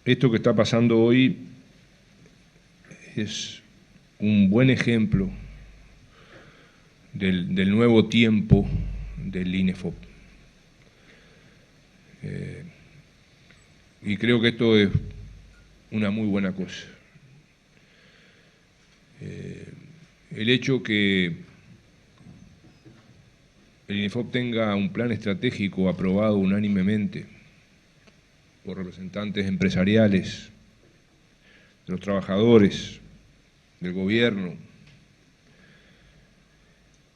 esto que está pasando hoy es un buen ejemplo del nuevo tiempo del INEFOP. Y creo que esto es una muy buena cosa. El hecho que el INEFOP tenga un plan estratégico aprobado unánimemente por representantes empresariales, de los trabajadores, del gobierno,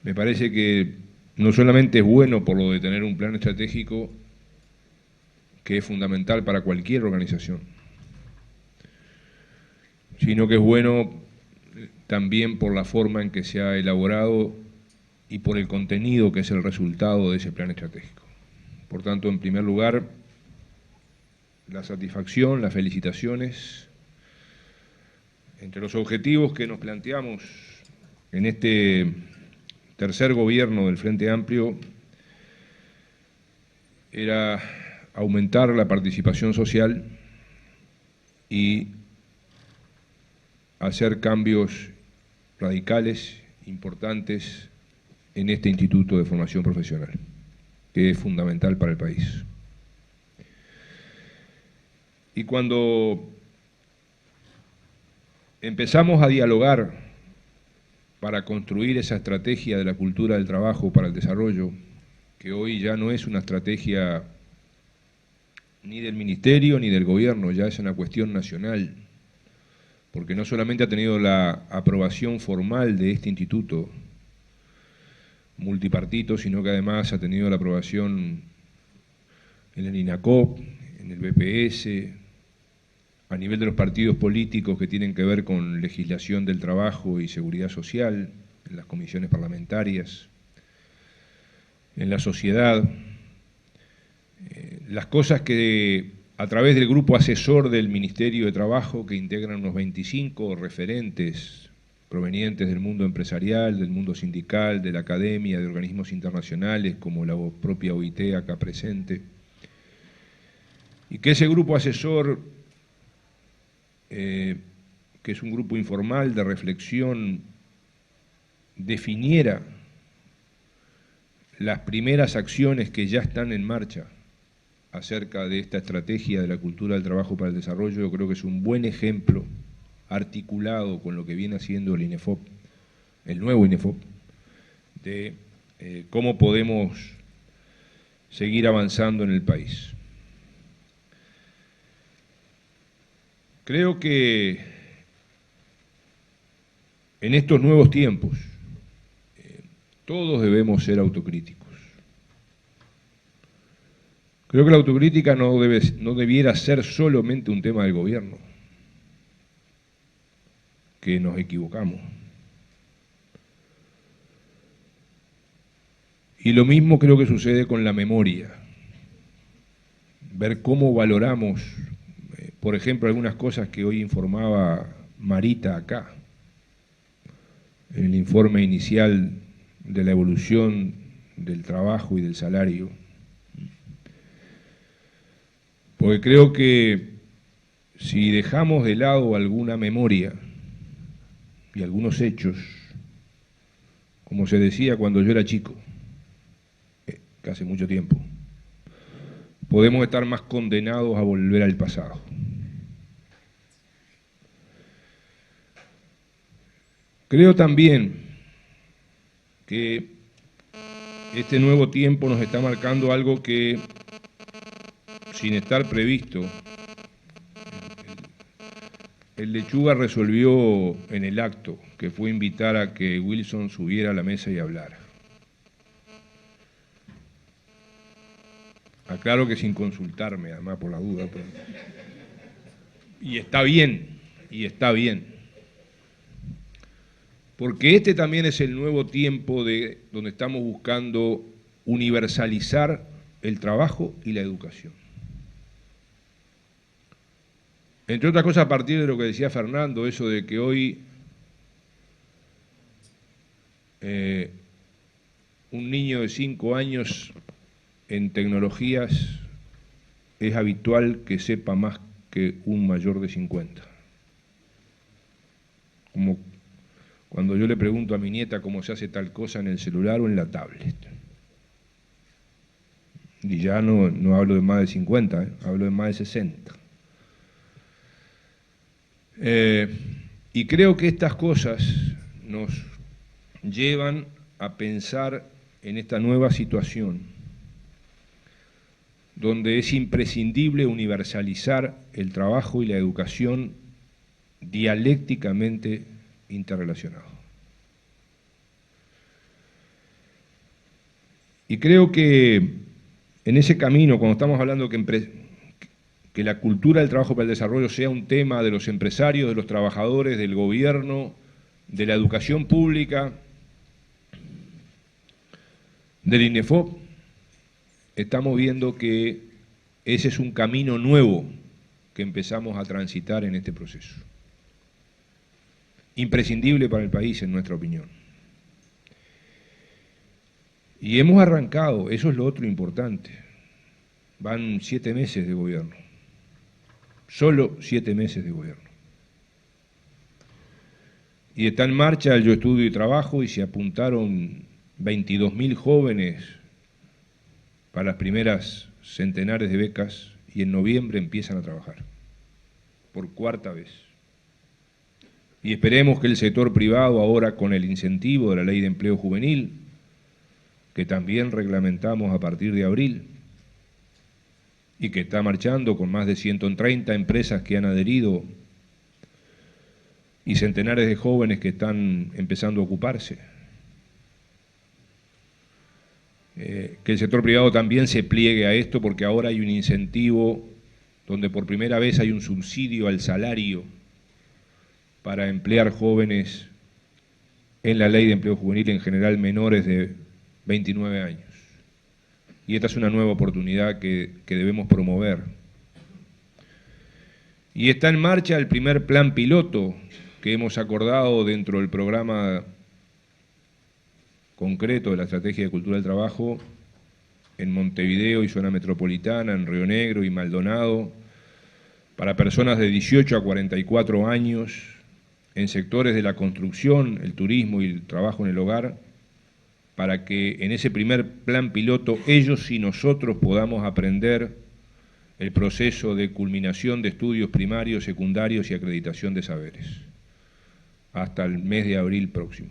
me parece que no solamente es bueno por lo de tener un plan estratégico, que es fundamental para cualquier organización, sino que es bueno también por la forma en que se ha elaborado y por el contenido que es el resultado de ese plan estratégico. Por tanto, en primer lugar, la satisfacción, las felicitaciones. Entre los objetivos que nos planteamos en este tercer gobierno del Frente Amplio era aumentar la participación social y hacer cambios radicales, importantes, en este Instituto de Formación Profesional, que es fundamental para el país. Y cuando empezamos a dialogar para construir esa estrategia de la cultura del trabajo para el desarrollo, que hoy ya no es una estrategia ni del Ministerio ni del Gobierno, ya es una cuestión nacional, porque no solamente ha tenido la aprobación formal de este instituto multipartito, sino que además ha tenido la aprobación en el INACOP, en el BPS, a nivel de los partidos políticos que tienen que ver con legislación del trabajo y seguridad social, en las comisiones parlamentarias, en la sociedad. Las cosas que a través del grupo asesor del Ministerio de Trabajo, que integran unos 25 referentes provenientes del mundo empresarial, del mundo sindical, de la academia, de organismos internacionales como la propia OIT acá presente, y que ese grupo asesor, que es un grupo informal de reflexión, definiera las primeras acciones que ya están en marcha acerca de esta estrategia de la cultura del trabajo para el desarrollo. Yo creo que es un buen ejemplo, articulado con lo que viene haciendo el INEFOP, el nuevo INEFOP, de cómo podemos seguir avanzando en el país. Creo que en estos nuevos tiempos todos debemos ser autocríticos. Creo que la autocrítica no debiera ser solamente un tema del gobierno, que nos equivocamos. Y lo mismo creo que sucede con la memoria. Ver cómo valoramos, por ejemplo, algunas cosas que hoy informaba Marita acá, en el informe inicial de la evolución del trabajo y del salario. Porque creo que si dejamos de lado alguna memoria y algunos hechos, como se decía cuando yo era chico, que hace mucho tiempo, podemos estar más condenados a volver al pasado. Creo también que este nuevo tiempo nos está marcando algo que, sin estar previsto, el Lechuga resolvió en el acto, que fue invitar a que Wilson subiera a la mesa y hablara. Aclaro que sin consultarme, además, por la duda. Pero... Y está bien, y está bien. Porque este también es el nuevo tiempo donde estamos buscando universalizar el trabajo y la educación. Entre otras cosas, a partir de lo que decía Fernando, eso de que hoy un niño de 5 años en tecnologías es habitual que sepa más que un mayor de 50. Como cuando yo le pregunto a mi nieta cómo se hace tal cosa en el celular o en la tablet. Y ya no hablo de más de 50, hablo de más de 60. Y creo que estas cosas nos llevan a pensar en esta nueva situación, donde es imprescindible universalizar el trabajo y la educación dialécticamente interrelacionados. Y creo que en ese camino, cuando estamos hablando que la cultura del trabajo para el desarrollo sea un tema de los empresarios, de los trabajadores, del gobierno, de la educación pública, del INEFOP, estamos viendo que ese es un camino nuevo que empezamos a transitar en este proceso. Imprescindible para el país, en nuestra opinión. Y hemos arrancado, eso es lo otro importante. Van 7 meses de gobierno. Solo 7 meses de gobierno. Y está en marcha el Yo Estudio y Trabajo y se apuntaron 22.000 jóvenes para las primeras centenares de becas y en noviembre empiezan a trabajar, por 4ª vez. Y esperemos que el sector privado ahora con el incentivo de la Ley de Empleo Juvenil, que también reglamentamos a partir de abril, y que está marchando con más de 130 empresas que han adherido y centenares de jóvenes que están empezando a ocuparse. Que el sector privado también se pliegue a esto porque ahora hay un incentivo donde por primera vez hay un subsidio al salario para emplear jóvenes en la Ley de Empleo Juvenil, en general menores de 29 años. Y esta es una nueva oportunidad que debemos promover. Y está en marcha el primer plan piloto que hemos acordado dentro del programa concreto de la Estrategia de Cultura del Trabajo en Montevideo y zona metropolitana, en Río Negro y Maldonado, para personas de 18 a 44 años, en sectores de la construcción, el turismo y el trabajo en el hogar, para que en ese primer plan piloto ellos y nosotros podamos aprender el proceso de culminación de estudios primarios, secundarios y acreditación de saberes, hasta el mes de abril próximo.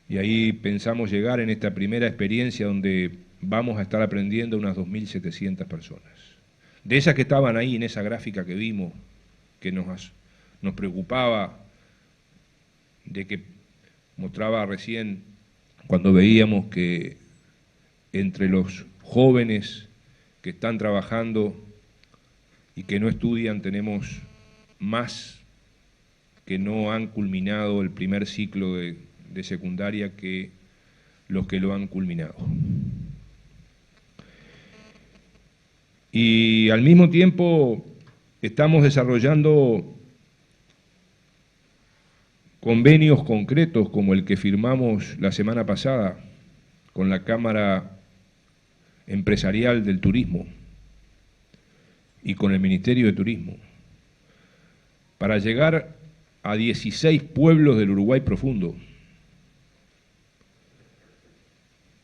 Y ahí pensamos llegar en esta primera experiencia donde vamos a estar aprendiendo unas 2.700 personas. De esas que estaban ahí en esa gráfica que vimos, que nos preocupaba, de que mostraba recién cuando veíamos que entre los jóvenes que están trabajando y que no estudian tenemos más que no han culminado el primer ciclo de secundaria que los que lo han culminado. Y al mismo tiempo estamos desarrollando convenios concretos como el que firmamos la semana pasada con la Cámara Empresarial del Turismo y con el Ministerio de Turismo para llegar a 16 pueblos del Uruguay profundo.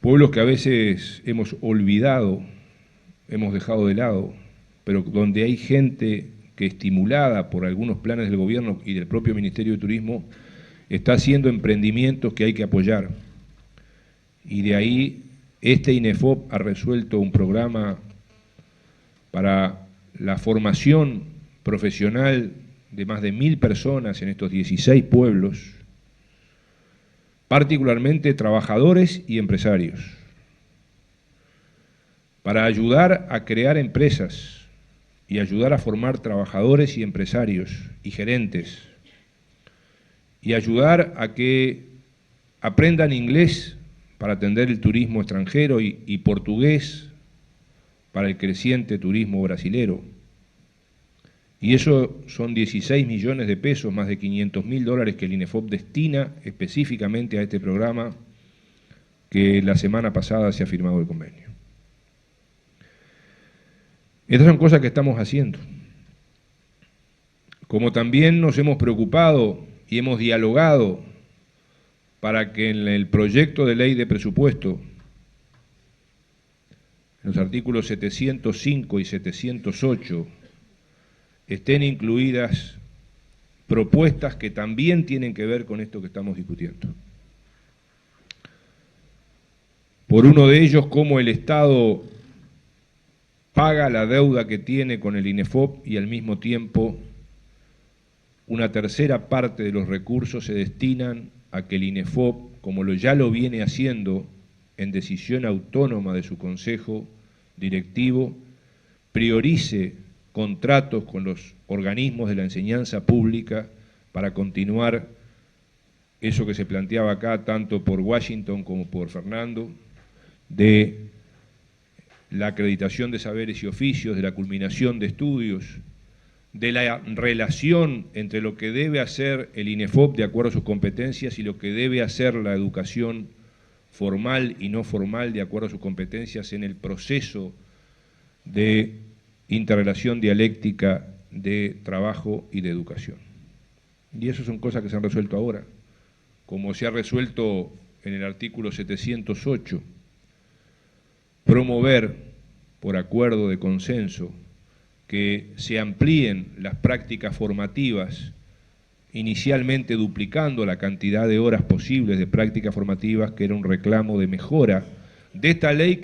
Pueblos que a veces hemos olvidado, hemos dejado de lado, pero donde hay gente que, estimulada por algunos planes del gobierno y del propio Ministerio de Turismo, está haciendo emprendimientos que hay que apoyar. Y de ahí este INEFOP ha resuelto un programa para la formación profesional de más de 1.000 personas en estos 16 pueblos, particularmente trabajadores y empresarios, para ayudar a crear empresas y ayudar a formar trabajadores y empresarios y gerentes, y ayudar a que aprendan inglés para atender el turismo extranjero y portugués para el creciente turismo brasilero. Y eso son 16 millones de pesos, más de 500.000 dólares que el INEFOP destina específicamente a este programa, que la semana pasada se ha firmado el convenio. Estas son cosas que estamos haciendo. Como también nos hemos preocupado y hemos dialogado para que en el proyecto de ley de presupuesto, en los artículos 705 y 708, estén incluidas propuestas que también tienen que ver con esto que estamos discutiendo. Por uno de ellos, cómo el Estado paga la deuda que tiene con el INEFOP y al mismo tiempo una tercera parte de los recursos se destinan a que el INEFOP, como ya lo viene haciendo en decisión autónoma de su consejo directivo, priorice contratos con los organismos de la enseñanza pública para continuar eso que se planteaba acá, tanto por Washington como por Fernando, de la acreditación de saberes y oficios, de la culminación de estudios, de la relación entre lo que debe hacer el INEFOP de acuerdo a sus competencias y lo que debe hacer la educación formal y no formal de acuerdo a sus competencias en el proceso de interrelación dialéctica de trabajo y de educación. Y eso son cosas que se han resuelto ahora, como se ha resuelto en el artículo 708, promover por acuerdo de consenso que se amplíen las prácticas formativas, inicialmente duplicando la cantidad de horas posibles de prácticas formativas, que era un reclamo de mejora de esta ley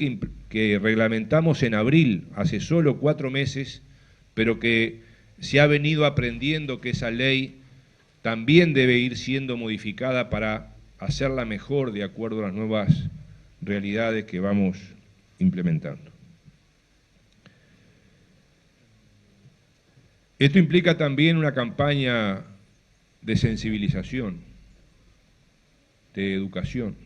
que reglamentamos en abril, hace solo 4 meses, pero que se ha venido aprendiendo que esa ley también debe ir siendo modificada para hacerla mejor de acuerdo a las nuevas realidades que vamos implementando. Esto implica también una campaña de sensibilización, de educación.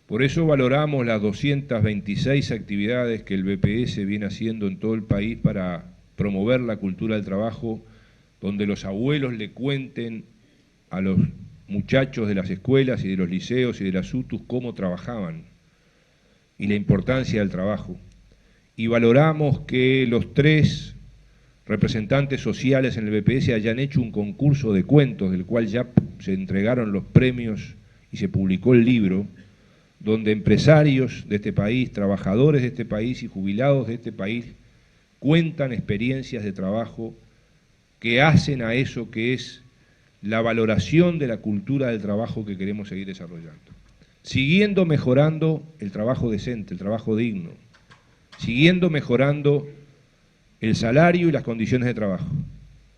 Por eso valoramos las 226 actividades que el BPS viene haciendo en todo el país para promover la cultura del trabajo, donde los abuelos le cuenten a los muchachos de las escuelas y de los liceos y de las UTUS cómo trabajaban y la importancia del trabajo. Y valoramos que los 3 representantes sociales en el BPS hayan hecho un concurso de cuentos, del cual ya se entregaron los premios y se publicó el libro, donde empresarios de este país, trabajadores de este país y jubilados de este país cuentan experiencias de trabajo que hacen a eso que es la valoración de la cultura del trabajo que queremos seguir desarrollando. Siguiendo mejorando el trabajo decente, el trabajo digno, siguiendo mejorando el salario y las condiciones de trabajo,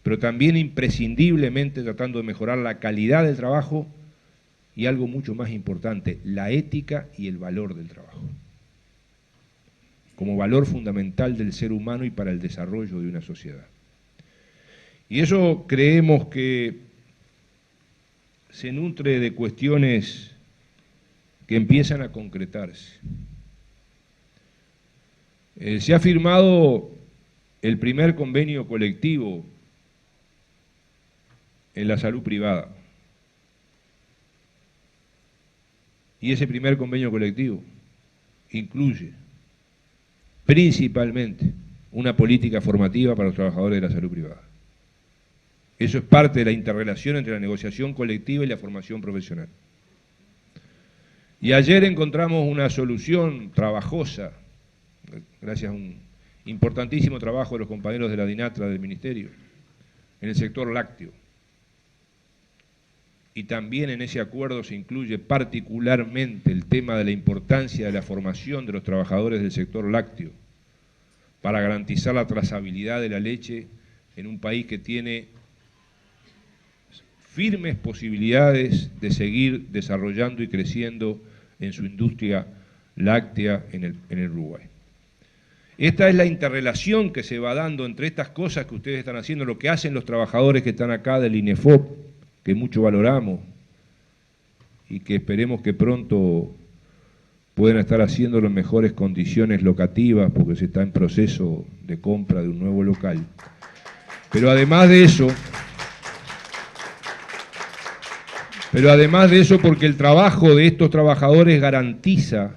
pero también imprescindiblemente tratando de mejorar la calidad del trabajo y algo mucho más importante, la ética y el valor del trabajo, como valor fundamental del ser humano y para el desarrollo de una sociedad. Y eso creemos que se nutre de cuestiones que empiezan a concretarse. Se ha firmado el primer convenio colectivo en la salud privada. Y ese primer convenio colectivo incluye principalmente una política formativa para los trabajadores de la salud privada. Eso es parte de la interrelación entre la negociación colectiva y la formación profesional. Y ayer encontramos una solución trabajosa, gracias a un importantísimo trabajo de los compañeros de la DINATRA del Ministerio, en el sector lácteo. Y también en ese acuerdo se incluye particularmente el tema de la importancia de la formación de los trabajadores del sector lácteo para garantizar la trazabilidad de la leche en un país que tiene firmes posibilidades de seguir desarrollando y creciendo en su industria láctea en el Uruguay. Esta es la interrelación que se va dando entre estas cosas que ustedes están haciendo, lo que hacen los trabajadores que están acá del INEFOP, que mucho valoramos y que esperemos que pronto puedan estar haciéndolo en mejores condiciones locativas, porque se está en proceso de compra de un nuevo local. Pero además de eso, porque el trabajo de estos trabajadores garantiza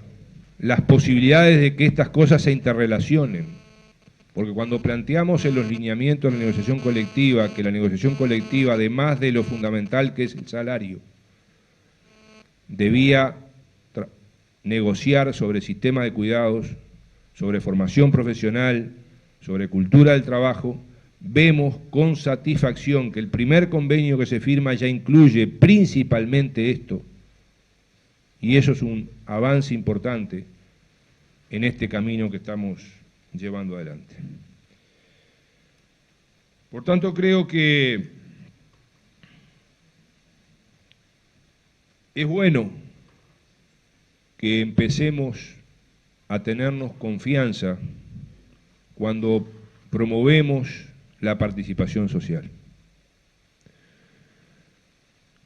las posibilidades de que estas cosas se interrelacionen. Porque cuando planteamos en los lineamientos de la negociación colectiva, que la negociación colectiva, además de lo fundamental que es el salario, debía negociar sobre sistema de cuidados, sobre formación profesional, sobre cultura del trabajo, vemos con satisfacción que el primer convenio que se firma ya incluye principalmente esto, y eso es un avance importante en este camino que estamos llevando adelante. Por tanto, creo que es bueno que empecemos a tenernos confianza cuando promovemos la participación social.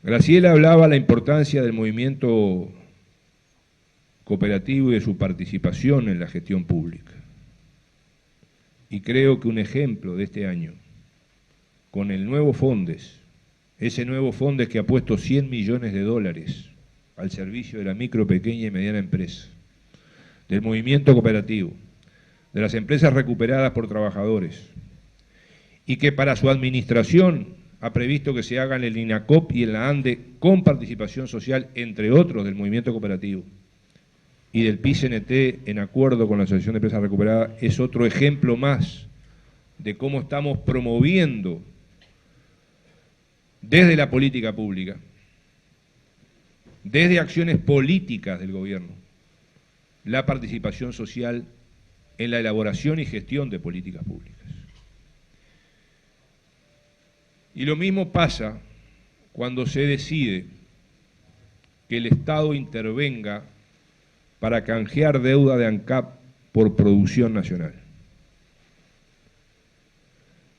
Graciela hablaba de la importancia del movimiento cooperativo y de su participación en la gestión pública. Y creo que un ejemplo de este año, con el nuevo Fondes, ese nuevo Fondes que ha puesto 100 millones de dólares al servicio de la micro, pequeña y mediana empresa, del movimiento cooperativo, de las empresas recuperadas por trabajadores, y que para su administración ha previsto que se haga en el INACOP y en la ANDE con participación social, entre otros, del movimiento cooperativo, y del PICNT en acuerdo con la Asociación de Empresas Recuperadas, es otro ejemplo más de cómo estamos promoviendo desde la política pública, desde acciones políticas del gobierno, la participación social en la elaboración y gestión de políticas públicas. Y lo mismo pasa cuando se decide que el Estado intervenga para canjear deuda de ANCAP por producción nacional.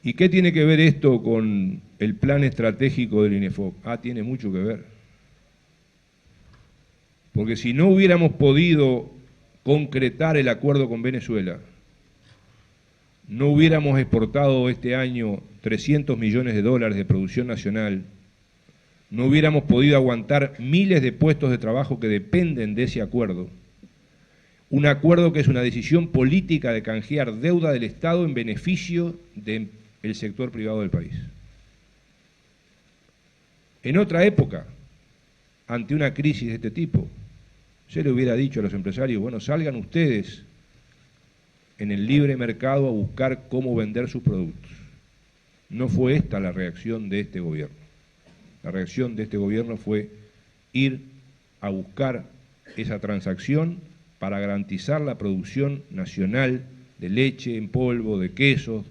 ¿Y qué tiene que ver esto con el plan estratégico del INEFOC? Tiene mucho que ver. Porque si no hubiéramos podido concretar el acuerdo con Venezuela, no hubiéramos exportado este año 300 millones de dólares de producción nacional, no hubiéramos podido aguantar miles de puestos de trabajo que dependen de ese acuerdo. Un acuerdo que es una decisión política de canjear deuda del Estado en beneficio del sector privado del país. En otra época, ante una crisis de este tipo, se le hubiera dicho a los empresarios, bueno, salgan ustedes en el libre mercado a buscar cómo vender sus productos. No fue esta la reacción de este gobierno. La reacción de este gobierno fue ir a buscar esa transacción para garantizar la producción nacional de leche en polvo, de quesos,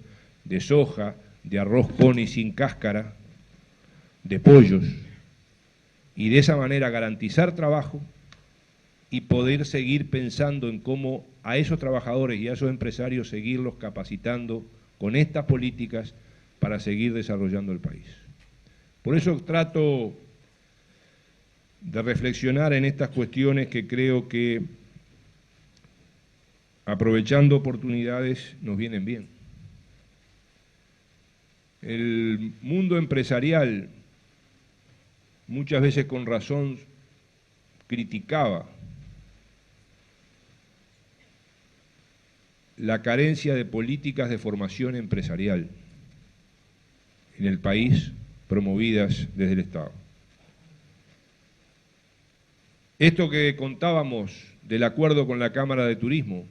de soja, de arroz con y sin cáscara, de pollos, y de esa manera garantizar trabajo y poder seguir pensando en cómo a esos trabajadores y a esos empresarios seguirlos capacitando con estas políticas para seguir desarrollando el país. Por eso trato de reflexionar en estas cuestiones que creo que, aprovechando oportunidades, nos vienen bien. El mundo empresarial, muchas veces con razón, criticaba la carencia de políticas de formación empresarial en el país promovidas desde el Estado. Esto que contábamos del acuerdo con la Cámara de Turismo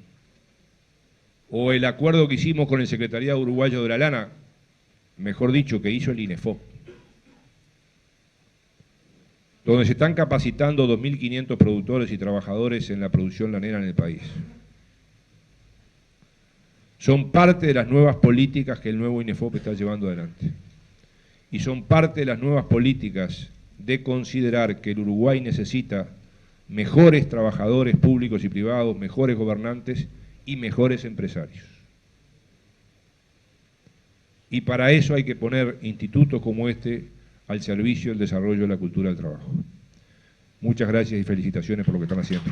o el acuerdo que hicimos con el Secretariado Uruguayo de la Lana, mejor dicho, que hizo el INEFOC, donde se están capacitando 2.500 productores y trabajadores en la producción lanera en el país. Son parte de las nuevas políticas que el nuevo INEFOC está llevando adelante. Y son parte de las nuevas políticas de considerar que el Uruguay necesita mejores trabajadores públicos y privados, mejores gobernantes y mejores empresarios. Y para eso hay que poner institutos como este al servicio del desarrollo de la cultura del trabajo. Muchas gracias y felicitaciones por lo que están haciendo.